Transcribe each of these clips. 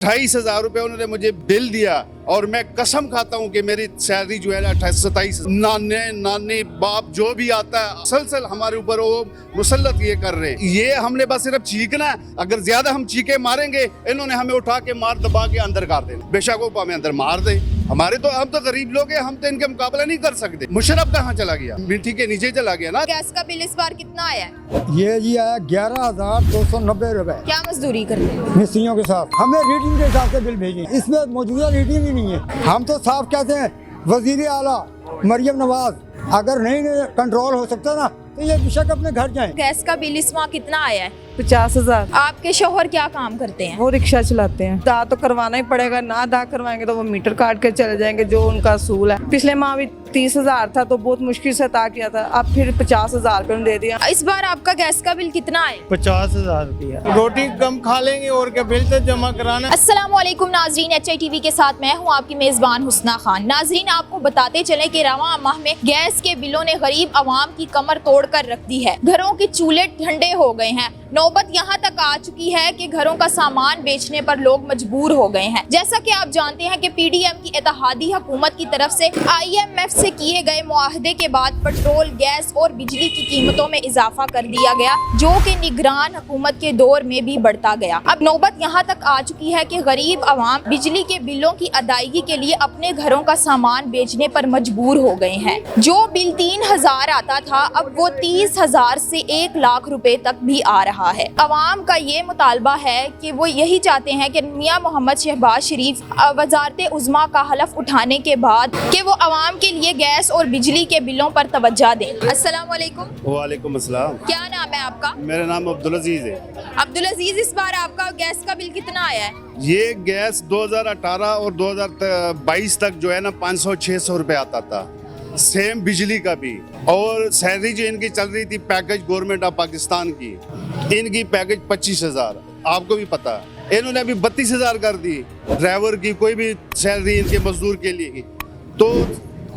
28,000 रुपए उन्होंने मुझे बिल दिया और मैं कसम खाता हूँ कि मेरी सैलरी जो है ना 27। नाने नानी बाप जो भी आता है सलसल हमारे ऊपर वो मुसल्लत ये कर रहे हैं। ये हमने बस सिर्फ चीखना है, अगर ज्यादा हम चीखे मारेंगे इन्होंने हमें उठा के मार दबा के अंदर कर देना। बेशक वो हमें अंदर मार दे, हमारे तो हम तो गरीब लोग हैं, हम तो इनके मुकाबला नहीं कर सकते। मुशर्रफ कहाँ चला गया? मिट्टी के नीचे चला गया ना। गैस का बिल इस बार कितना आया है? ये जी आया 11,290 रुपए क्या मजदूरी करते हैं? मिस्त्रियों के साथ। हमें रीडिंग के हिसाब से बिल भेजें, इसमें मौजूदा रीडिंग ही नहीं है। हम तो साफ कहते हैं वजीर आला मरियम नवाज अगर नहीं कंट्रोल हो सकता ना तो ये बेशक अपने घर जाएं। गैस का बिल इस माह कितना आया है? 50,000। आपके शौहर क्या काम करते हैं? वो रिक्शा चलाते हैं। दा तो करवाना ही पड़ेगा, ना दा करवाएंगे तो वो मीटर काट के चले जाएंगे, जो उनका असूल है। पिछले माह भी 30,000 था तो बहुत मुश्किल से अता किया था, अब फिर 50,000 रुपये दे दिया। इस बार आपका गैस का बिल कितना है? 50,000 रुपया। रोटी कम खा लेंगे और क्या, बिल तो जमा कराना। अस्सलाम वालेकुम नाजरीन, HITV के साथ मैं हूं आपकी मेजबान हुस्ना खान। नाजरीन, आपको बताते चले कि रवां माह में गैस के बिलों ने गरीब आवाम की कमर तोड़ कर रख दी है। घरों के चूल्हे ठंडे हो गए हैं। नौबत यहाँ तक आ चुकी है कि घरों का सामान बेचने पर लोग मजबूर हो गए हैं। जैसा कि आप जानते हैं कि PDM की इत्तेहादी हुकूमत की तरफ से IMF से किए गए मुआहदे के बाद पेट्रोल, गैस और बिजली की कीमतों में इजाफा कर दिया गया, जो कि निगरान हुकूमत के दौर में भी बढ़ता गया। अब नौबत यहाँ तक आ चुकी है कि गरीब आवाम बिजली के बिलों की अदायगी के लिए अपने घरों का सामान बेचने पर मजबूर हो गए हैं। जो बिल 3,000 आता था अब वो 30,000 से 1 लाख रुपए तक भी आ रहा है। अवाम का ये मुतालबा है कि वो यही चाहते हैं कि मियां मोहम्मद शहबाज शरीफ वजारत उज़्मा का हलफ उठाने के बाद कि वो अवाम के लिए गैस और बिजली के बिलों पर तवज्जो दें। अस्सलाम वालेकुम। वालेकुम अस्सलाम। क्या नाम है आपका? मेरा नाम अब्दुल अजीज है। अब्दुल अजीज, इस बार आपका गैस का बिल कितना आया है? ये गैस 2018 और 2022 तक जो है ना 500-600 रुपए आता था। सेम बिजली का भी। और सैलरी जो इनकी चल रही थी पैकेज गवर्नमेंट ऑफ पाकिस्तान की, इनकी पैकेज 25,000, आपको भी पता है। इन्होंने अभी 32,000 कर दी। ड्राइवर की कोई भी सैलरी इनके मजदूर के लिए की तो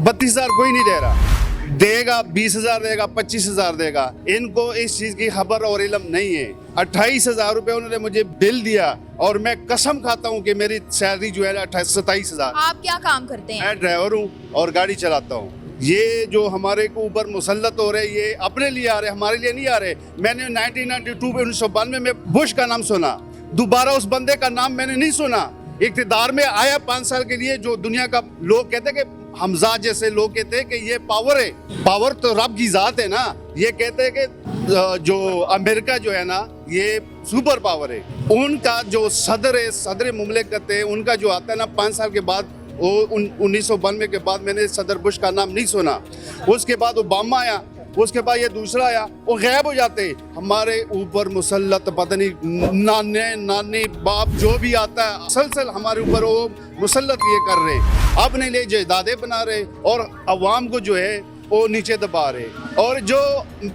32,000 कोई नहीं दे रहा। देगा 20,000 देगा, 25,000 देगा। इनको इस चीज की खबर और इल्म नहीं है। 28,000 रुपए उन्होंने मुझे बिल दिया और मैं कसम खाता हूँ कि मेरी सैलरी जो है ना 27,000। आप क्या काम करते हैं? मैं ड्राइवर हूँ और गाड़ी चलाता हूँ। ये जो हमारे को ऊपर मुसल्लत हो रहे, ये अपने लिए आ रहे, हमारे लिए नहीं आ रहे। मैंने 1992 में बुश का नाम सुना, दोबारा उस बंदे का नाम मैंने नहीं सुना। इक़्तिदार में आया 5 साल के लिए, जो दुनिया का लोग कहते कि हमजा जैसे लोग कहते हैं कि ये पावर है। पावर तो रब की जात है ना। ये कहते हैं कि जो अमेरिका जो है ना ये सुपर पावर है। उनका जो सदर है, सदर मुमलिकत है, उनका जो आता है ना 5 साल के बाद, वो 1992 के बाद मैंने सदर बुश का नाम नहीं सुना। उसके बाद ओबामा आया, उसके बाद ये दूसरा आया, वो गायब हो जाते। हमारे ऊपर मुसल्लत पता नहीं नाने नानी बाप जो भी आता है सलसल हमारे ऊपर वो मुसल्लत ये कर रहे, अपने लिए जायदादें बना रहे और अवाम को जो है वो नीचे दबा रहे। और जो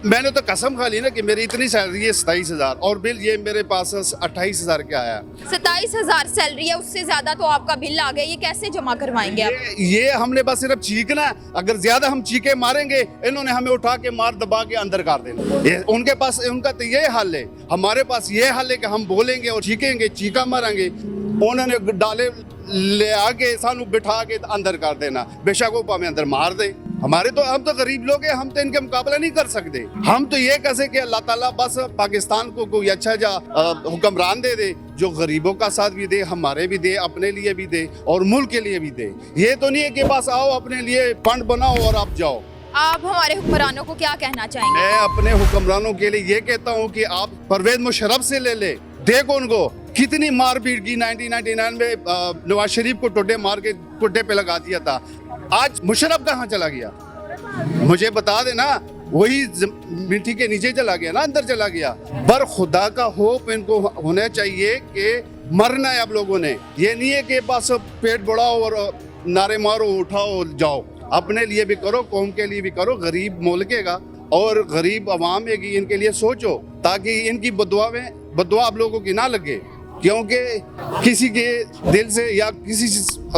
मैंने तो कसम खा ली ना कि मेरी इतनी सैलरी है 27,000 और बिल ये मेरे पास 28,000 का आया। 27,000 सैलरी है, उससे ज्यादा तो आपका बिल आ गया। ये कैसे जमा करवाएंगे आप? ये हमने बस सिर्फ चीखना है, अगर ज्यादा हम चीखे मारेंगे इन्होंने हमें उठा के मार दबा के अंदर कर देना। ये उनके पास, उनका तो ये हल है। हमारे पास ये हल है कि हम बोलेंगे और चीखेंगे, चीखा मारेंगे, उन्होंने डाले ले आके सानू बिठा के अंदर कर देना। बेशक वो हमें अंदर मार दे। हमारे तो, हम तो गरीब लोग हैं, हम तो इनके मुकाबला नहीं कर सकते। हम तो ये कह कि अल्लाह ताला बस पाकिस्तान को कोई अच्छा हुक्मरान दे दे, जो गरीबों का साथ भी दे, हमारे भी दे, अपने लिए भी दे और मुल्क के लिए भी दे। ये तो नहीं है कि बस आओ अपने लिए फंड बनाओ और आप जाओ। आप हमारे हुक्मरानों को क्या कहना चाहेंगे? मैं अपने हुक्मरानों के लिए ये कहता हूँ कि आप परवेज मुशर्रफ से ले ले। देखो उनको कितनी मारपीट की। 1999 में नवाज शरीफ को टोटे मार के कुड्डे पे लगा दिया था। आज मुशर्रफ कहाँ चला गया? मुझे बता देना। वही मिट्टी के नीचे चला गया ना, अंदर चला गया। पर खुदा का होप इनको होना चाहिए कि मरना है अब लोगों ने। ये नहीं है कि बस पेट बढ़ाओ और नारे मारो, उठाओ जाओ। अपने लिए भी करो, कौम के लिए भी करो। गरीब मुल्केगा और गरीब अवाम है कि इनके लिए सोचो, ताकि इनकी बदुआ आप लोगों की ना लगे। क्योंकि किसी के दिल से या किसी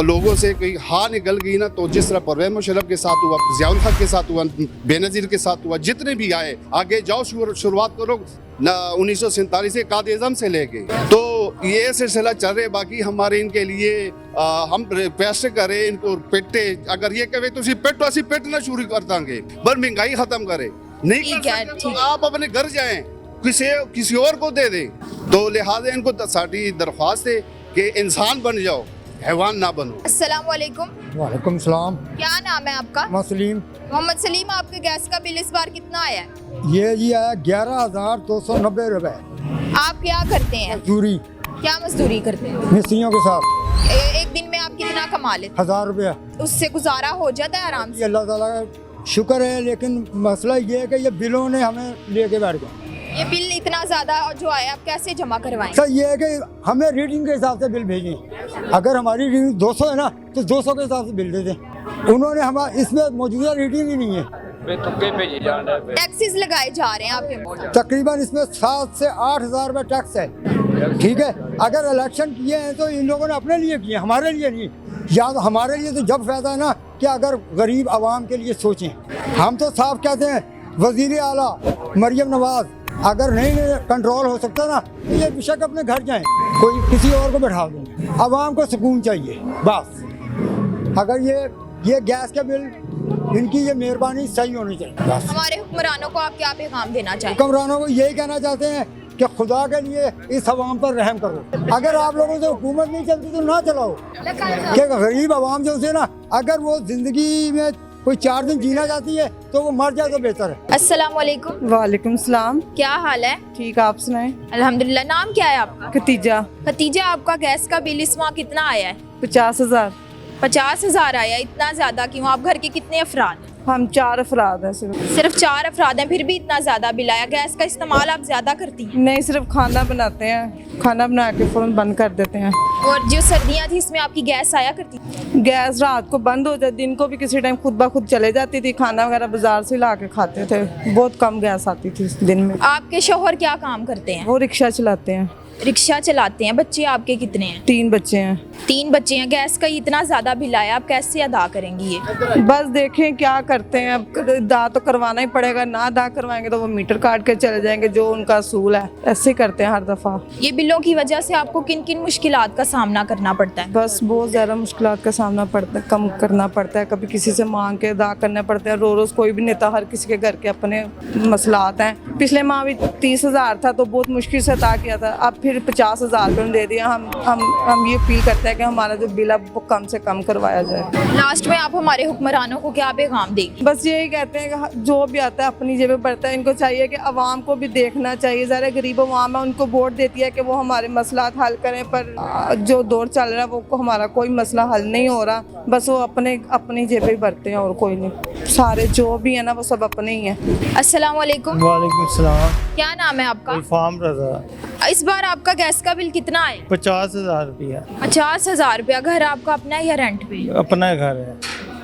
लोगों से कोई हाँ निकल गई ना, तो जिस तरह परवेज मुशर्रफ के साथ हुआ, ज़ियाउल हक के साथ हुआ, बेनज़ीर के साथ हुआ, जितने भी आए, आगे जाओ, शुरुआत करो। ना 1947 से काद-ए-आज़म से लेके, तो ये सिलसिला चल रहे। बाकी हमारे इनके लिए हम पैसे करें इनको पिटे, अगर ये कहे तो पिटो असी पिटना शुरू कर देंगे, पर महंगाई खत्म करे। नहीं ठीक कर है, सकते तो ठीक। आप अपने घर जाएं, किसी और को दे दें। तो लिहाजा इनको साड़ी दरख्वास्त है कि इंसान बन जाओ, हैवान ना बनो। अस्सलाम वालेकुम, वालेकुम सलाम। क्या नाम है आपका? मसलीम। मोहम्मद सलीम, आपके गैस का बिल इस बार कितना आया है? ये जी आया 11,290 रुपए। आप क्या करते हैं? चूरी क्या मजदूरी करते हैं? मिस्त्रियों के साथ एक दिन में आप कितना कमा लेते 1000 रुपया। हैं? उससे गुजारा हो जाता है आराम ये से? अल्लाह ताला का शुक्र है, लेकिन मसला ये है कि ये बिलों ने हमें लेके बैठ गए। ये बिल इतना ज्यादा जो आया, आप कैसे जमा करवाएंगे? सर ये है कि हमें रीडिंग के हिसाब से बिल भेजें। अगर हमारी रीडिंग 200 है ना, तो 200 के हिसाब से बिल दे दें। उन्होंने हमारे इसमें मौजूदा रीडिंग ही नहीं है। टैक्सेस लगाए जा रहे हैं आपके? तकरीबन इसमें 7 से 8 हज़ार रुपये टैक्स है। ठीक है, अगर इलेक्शन किए हैं तो इन लोगों ने अपने लिए किए, हमारे लिए नहीं। या तो हमारे लिए तो जब फायदा है ना कि अगर गरीब आवाम के लिए सोचें। हम तो साफ कहते हैं, वज़ीर आला मरियम नवाज अगर नहीं कंट्रोल हो सकता ना, तो ये बेशक अपने घर जाएं, कोई किसी और को बैठा दें। आवाम को सुकून चाहिए बस। अगर ये गैस का बिल, इनकी ये मेहरबानी सही होनी चाहिए बस। हमारे हुक्मरानों को आप क्या पैगाम देना चाहें? हुक्मरानों को यही कहना चाहते हैं कि खुदा के लिए इस अवाम पर रहम करो। अगर आप लोगों से हुकूमत नहीं चलती तो ना चलाओ, कि गरीब अवाम जो से ना, अगर वो जिंदगी में कोई 4 दिन जीना चाहती है तो वो मर जाए तो बेहतर है। अस्सलाम वालेकुम। वालेकुम सलाम। क्या हाल है? ठीक, आप सुनाएं। अल्हम्दुलिल्लाह। नाम क्या है आपका? खतीजा। खतीजा, आपका गैस का बिल इस माह कितना आया है? 50,000। 50,000 आया? इतना ज्यादा क्यों? आप घर के कितने अफराद हैं? हम 4 अफराद हैं सिर्फ। सिर्फ 4 अफराद हैं, फिर भी इतना ज्यादा बिल आया। गैस का इस्तेमाल आप ज्यादा करती हैं? नहीं, सिर्फ खाना बनाते हैं, खाना बना के फ़ौरन बंद कर देते हैं। और जो सर्दियाँ थी इसमें आपकी गैस आया करती थी? गैस रात को बंद हो जाती, दिन को भी किसी टाइम खुद ब खुद चले जाती थी। खाना वगैरह बाजार से ला के खाते थे, बहुत कम गैस आती थी दिन में। आपके शौहर क्या काम करते हैं? वो रिक्शा चलाते हैं। रिक्शा चलाते हैं। बच्चे आपके कितने हैं? 3 बच्चे हैं। 3 बच्चे हैं। गैस का इतना ज्यादा बिल आया, आप कैसे अदा करेंगी ये? बस देखें क्या करते हैं, अब अदा तो करवाना ही पड़ेगा। ना अदा करवाएंगे तो वो मीटर काट के चले जाएंगे, जो उनका असूल है। ऐसे ही करते हैं हर दफ़ा। ये बिलों की वजह से आपको किन किन मुश्किलात का सामना करना पड़ता है? बस बहुत ज़्यादा मुश्किलात का सामना पड़ता है, कम करना पड़ता है। कभी किसी से मांग के अदा करने पड़ते हैं। रोज़ कोई भी नेता, हर किसी के घर के अपने मसलात हैं। पिछले माह भी 30,000 था तो बहुत मुश्किल से अदा किया था। अब फिर 50,000 रुपये दे दिया। हम ये फील करते हैं कि हमारा जो बिल है वो कम से कम करवाया जाए। लास्ट में आप हमारे हुक्मरानों को क्या पैगाम देंगे? बस यही कहते हैं कि जो भी आता है अपनी जेब में बढ़ता है। इनको चाहिए कि आवाम को भी देखना चाहिए। ज़रा गरीब आवाम है, उनको वोट देती है कि वो हमारे मसलात हल करें, पर जो दौर चल रहा है वो हमारा कोई मसला हल नहीं हो रहा। बस वो अपनी जेबें ही भरते हैं और कोई नहीं। सारे जो भी है ना वो सब अपने ही हैं। अस्सलाम वालेकुम। वालेकुम सलाम। क्या नाम है आपका? फार्म रजा। इस बार आपका गैस का बिल कितना आया? 50,000 रुपया। 50,000 रुपया। घर आपका अपना है या रेंट पे? अपना घर है।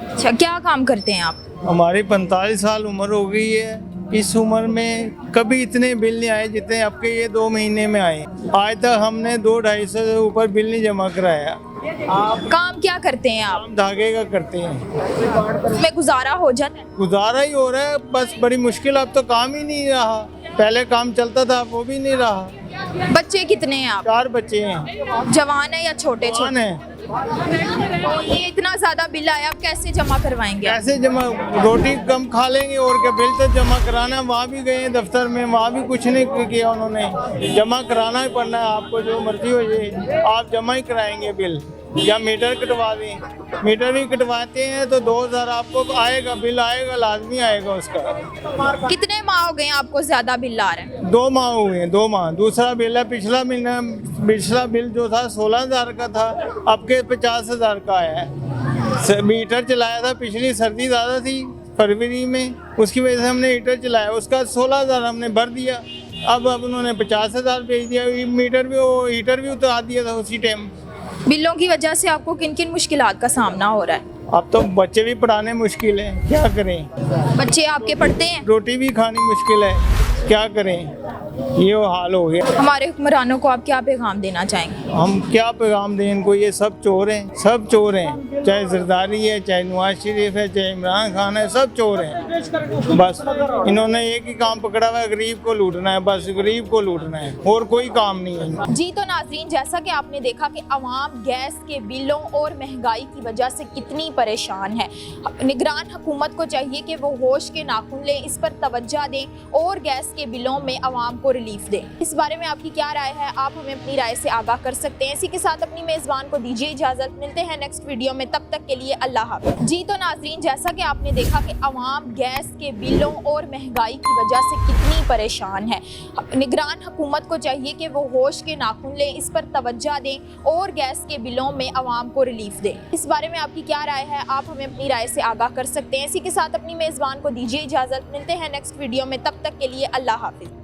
अच्छा, क्या काम करते हैं आप? हमारी 45 साल उम्र हो गई है। इस उम्र में कभी इतने बिल नहीं आए जितने आपके ये 2 महीने में आए। आज तक हमने 200-250 से ऊपर बिल नहीं जमा कराया। काम क्या करते हैं आप? हम धागे का करते हैं। उसमें गुजारा हो जाता है? गुजारा ही हो रहा है, बस बड़ी मुश्किल। अब तो काम ही नहीं रहा। पहले काम चलता था, वो भी नहीं रहा। बच्चे कितने हैं आप? 4 बच्चे हैं। जवान है या छोटे कौन छोटे? है? तो ये इतना ज्यादा बिल आया, आप कैसे जमा करवाएंगे? कैसे जमा? रोटी कम खा लेंगे और क्या? बिल तो जमा कराना। वहाँ भी गए दफ्तर में, वहाँ भी कुछ नहीं किया उन्होंने। जमा कराना ही पड़ना है आपको, जो मर्जी हो जाए आप जमा ही कराएंगे बिल। या मीटर कटवा दें, मीटर भी कटवाते हैं तो 2,000 आपको आएगा, बिल आएगा, लाजमी आएगा उसका। कितने माह हो गए हैं आपको ज्यादा बिल आ रहा है? 2 माह हुए हैं, 2 माह। दूसरा बिल है पिछला बिल जो था 16,000 का था, अब के 50,000 का आया है। मीटर चलाया था, पिछली सर्दी ज़्यादा थी फरवरी में, उसकी वजह से हमने हीटर चलाया, उसका 16,000 हमने भर दिया। अब उन्होंने 50,000 भेज दिया। हीटर भी उतार दिया था उसी टाइम। बिलों की वजह से आपको किन किन मुश्किलात का सामना हो रहा है? अब तो बच्चे भी पढ़ाने मुश्किल है, क्या करें? बच्चे आपके पढ़ते हैं? रोटी भी खानी मुश्किल है, क्या करें? ये वो हाल हो गया। हमारे हुक्मरानों को आप क्या पैगाम देना चाहेंगे? हम क्या पैगाम दें इनको, ये सब चोर हैं, सब चोर हैं, चाहे जरदारी है, चाहे नवाज शरीफ है, चाहे इमरान खान है, सब चोर हैं। बस इन्होंने एक ही काम पकड़ा हुआ है, गरीब को लूटना है, बस गरीब को लूटना है, और कोई काम नहीं है। जी तो नाजरीन, जैसा कि आपने देखा कि अवाम गैस के बिलों और महंगाई की वजह से कितनी परेशान है। निगरान हुकूमत को चाहिए कि वो होश के नाखून लें, इस पर तवज्जो दें और गैस के बिलों में अवाम को रिलीफ दें। इस बारे में आपकी क्या राय है? आप हमें अपनी राय से आगाह कर सकते हैं। इसी के साथ अपनी मेज़बान को दीजिए इजाज़त। मिलते हैं नेक्स्ट वीडियो में, तब तक के लिए अल्लाह हाफ़िज़। जी तो नाजरीन, जैसा कि आपने देखा कि अवाम गैस के बिलों और महंगाई की वजह से कितनी परेशान है। निगरान हुकूमत को चाहिए कि वो होश के नाखून लें, इस पर तवज्जो दें और गैस के बिलों में अवाम को रिलीफ दें। इस बारे में आपकी क्या राय है? आप हमें अपनी राय से आगाह कर सकते हैं। इसी के साथ अपनी मेज़बान को दीजिए इजाज़त। मिलते हैं नेक्स्ट वीडियो में, तब तक के लिए अल्लाह हाफ़िज़।